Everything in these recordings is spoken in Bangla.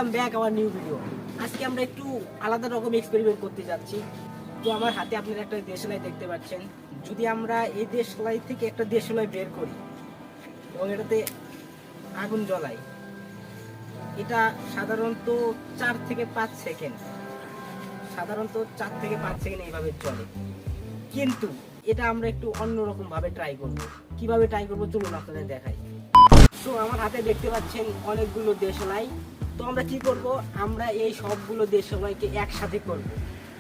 Welcome back our new video. আজকে আমরা একটু আলাদা রকম এক্সপেরিমেন্ট করতে যাচ্ছি। তো আমার হাতে আপনারা একটা দেশলাই দেখতে পাচ্ছেন। যদি আমরা এই দেশলাই থেকে একটা দেশলাই বের করি এবং এটাতে আগুন জ্বলাই, এটা সাধারণত 4 থেকে 5 সেকেন্ড এইভাবে চলে। কিন্তু এটা আমরা একটু অন্যরকম ভাবে ট্রাই করব। কিভাবে ট্রাই করব চলুন আপনাদের দেখাই। তো আমার হাতে দেখতে পাচ্ছেন অনেকগুলো দেশলাই। তো আমরা কি করব, আমরা এই সবগুলো দেশলাইকে একসাথে করব।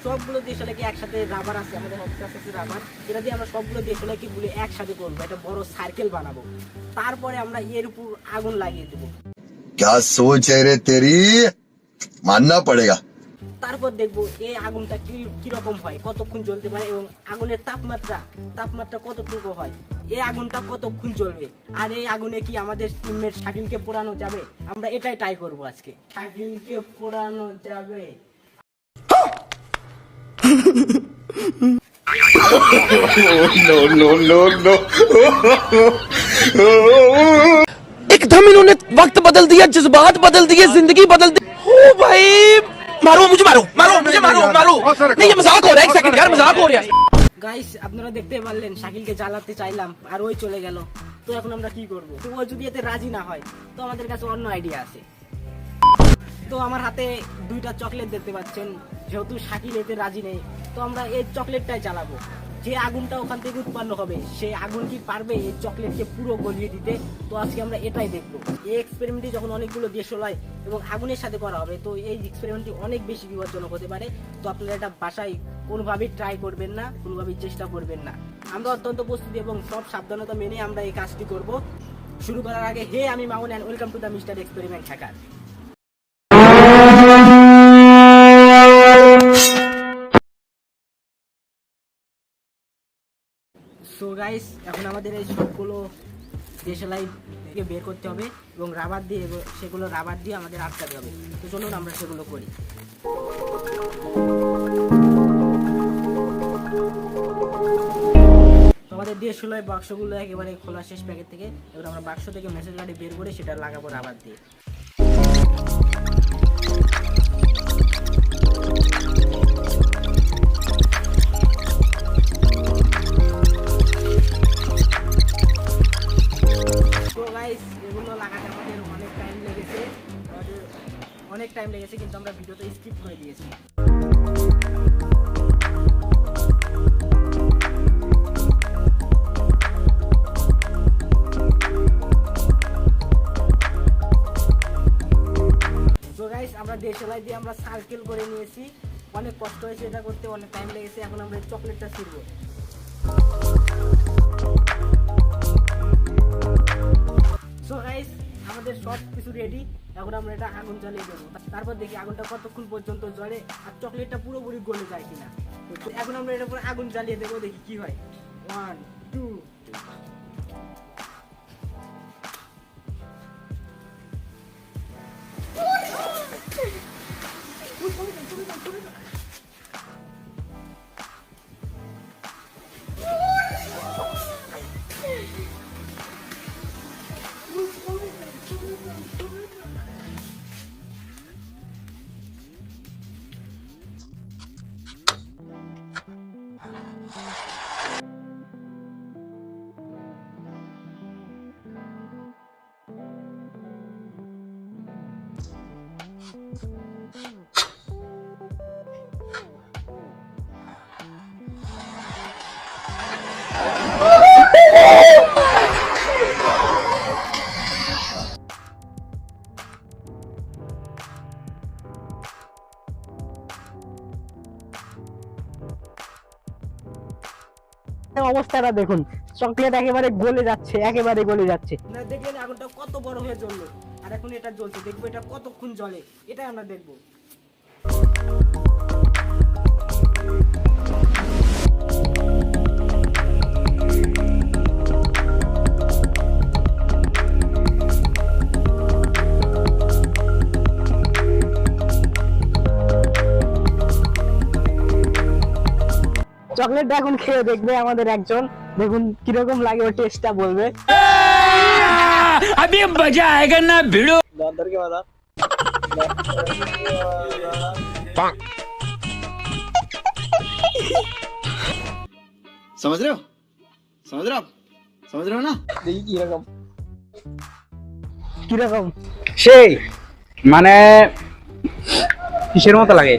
সবগুলো দেশলাইকে একসাথে, রাবার আছে আমাদের কাছে রাবার, এটা দিয়ে আমরা সবগুলো দেশলাইকে গুলো একসাথে করব, একটা বড় সার্কেল বানাবো। তারপরে আমরা এর উপর আগুন লাগিয়ে দেব। क्या सोच है रे तेरी, मानना पड़ेगा। তারপর দেখবো এই আগুনটা কিরকম হয়, কতক্ষণ জ্বলতে পারে এবং আগুনের তাপমাত্রা কতটুকু হয়, এই আগুনটা কতক্ষণ জ্বলবে, আর এই আগুনে কি আমাদের টিমমেট শাকিলকে পোড়ানো যাবে। আমরা এটাই ট্রাই করবো আজকে। শাকিলকে পোড়ানো যাবে। एकदम इन्होंने वक्त बदल दिया, जज्बात बदल दिए, जिंदगी बदल दी। ओ भाई मारो मुझे, मारो नहीं, ये मजाक हो रहा है। एक सेकंड यार, मजाक हो रहा है। গাইস আপনারা দেখতে পারলেন শাকিলকে জ্বালাতে চাইলাম আর ওই চলে গেল। তো এখন আমরা কি করব? তো ও যদি এতে রাজি না হয় তো আমাদের কাছে অন্য আইডিয়া আছে। তো আমার হাতে 2টা চকলেট দেখতে পাচ্ছেন। যেহেতু শাকিল এতে রাজি নেই, তো আমরা এই চকলেটটাই জ্বালাবো। যে আগুনটা ওখান থেকে উৎপন্ন হবে সেই আগুন কি পারবে এই চকলেটকে পুরো গলিয়ে দিতে? তো আজকে আমরা এটাই দেখবো। এই এক্সপেরিমেন্টটি যখন অনেকগুলো দেশলাই এবং আগুনের সাথে করা হবে, তো এই এক্সপেরিমেন্টটি অনেক বেশি বিপজ্জনক হতে পারে। তো আপনারা এটা বাসায় কোনোভাবেই ট্রাই করবেন না, কোনোভাবেই চেষ্টা করবেন না। আমরা অত্যন্ত প্রস্তুতি এবং সব সাবধানতা মেনে আমরা এই কাজটি করব। শুরু করার আগে হে, আমি Mamun and welcome to the Mister Experiment Hacker. So guys, এখন আমাদের এই সবগুলো দেশলাই থেকে বের করতে হবে এবং রাবার দিয়ে আমাদের আটকাতে হবে। তো চলুন আমরা সেগুলো করি। তো আমাদের দেশলাই বাক্সগুলো একেবারে খোলা শেষ প্যাকেট থেকে। এবার আমরা বাক্স থেকে মেসেজ কার্ডে বের করে সেটা লাগাবো রাবার দিয়ে। অনেক টাইম লেগেছে কিন্তু আমরা ভিডিওতে স্কিপ করে দিয়েছি। তো গাইস, আমরা দেশলাই দিয়ে আমরা সার্কেল করে নিয়েছি। অনেক কষ্ট হয়েছে এটা করতে, অনেক টাইম লেগেছে। এখন আমরা চকলেটটা ছিড়বো। সো গাইস, আমাদের সব কিছু রেডি। এখন আমরা এটা আগুন জ্বালিয়ে দেবো। তারপর দেখি আগুনটা কতক্ষণ পর্যন্ত জ্বলে আর চকলেটটা পুরোপুরি গলে যায় কিনা। এখন আমরা এটা পুরো আগুন জ্বালিয়ে দেবো, দেখি কি হয়। 1 2 অবস্থাটা দেখুন, চকলেট একেবারে গলে যাচ্ছে। দেখলেন আগুনটা কত বড় হয়ে জ্বললো, আর এখন এটা জ্বলছে। দেখবো এটা কতক্ষণ জ্বলে, এটাই আমরা দেখবো। চকলেটটা এখন খেয়ে দেখবে আমাদের একজন, দেখুন কিরকম লাগে, ও টেস্টটা বলবে। अभी मजा आएगा ना भिड़ो। अंदर के बाद समझ रहे हो समझ रहे हो आप समझ रहे हो ना কিরকম? সেই মানে কিসের মতো লাগে?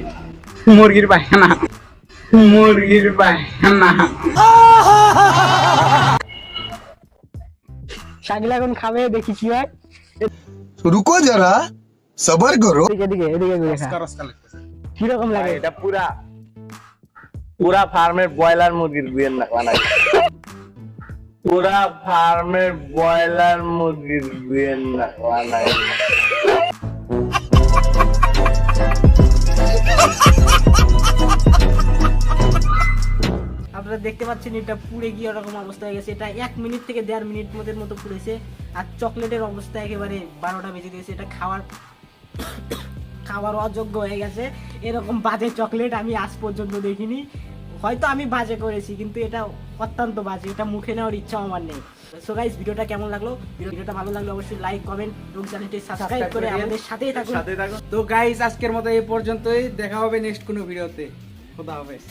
মুরগির পায়খানা, মুরগির পায়খানা। শাকিল এখন খাবে, দেখি কি হয়। रुको जरा सबर करो। এদিকে এদিকে এদিকে ঘুরে খা। কিরকম লাগে? এটা পুরা ফার্মের ব্রয়লার মুরগির বিয়ের না বানাই। পুরা ফার্মের ব্রয়লার মুরগির বিয়ের না বানাই। আপনারা দেখতে পাচ্ছেন এটা পুড়ে গিয়ে ওরকম অবস্থা হয়ে গেছে। এটা 1 মিনিট থেকে 1.5 মিনিট মতো পুড়েছে। আর চকলেটের অবস্থা একেবারে 12টা বেজে দিয়েছে। এটা খাওয়ার অযোগ্য হয়ে গেছে। এরকম বাজে চকলেট আমি আজ পর্যন্ত দেখিনি। হয়তো আমি বাজে করেছি, কিন্তু এটা অত্যন্ত বাজে। এটা মুখে নেওয়ার ইচ্ছা আমার নেই। সো গাইস, ভিডিওটা কেমন লাগলো? ভিডিওটা ভালো লাগলে অবশ্যই লাইক, কমেন্ট এবং চ্যানেলটি সাবস্ক্রাইব করে আমাদের সাথেই থাকুন। তো গাইস, আজকের মতো এই পর্যন্তই। দেখা হবে নেক্সট কোনো ভিডিওতে। খোদা হাফেজ।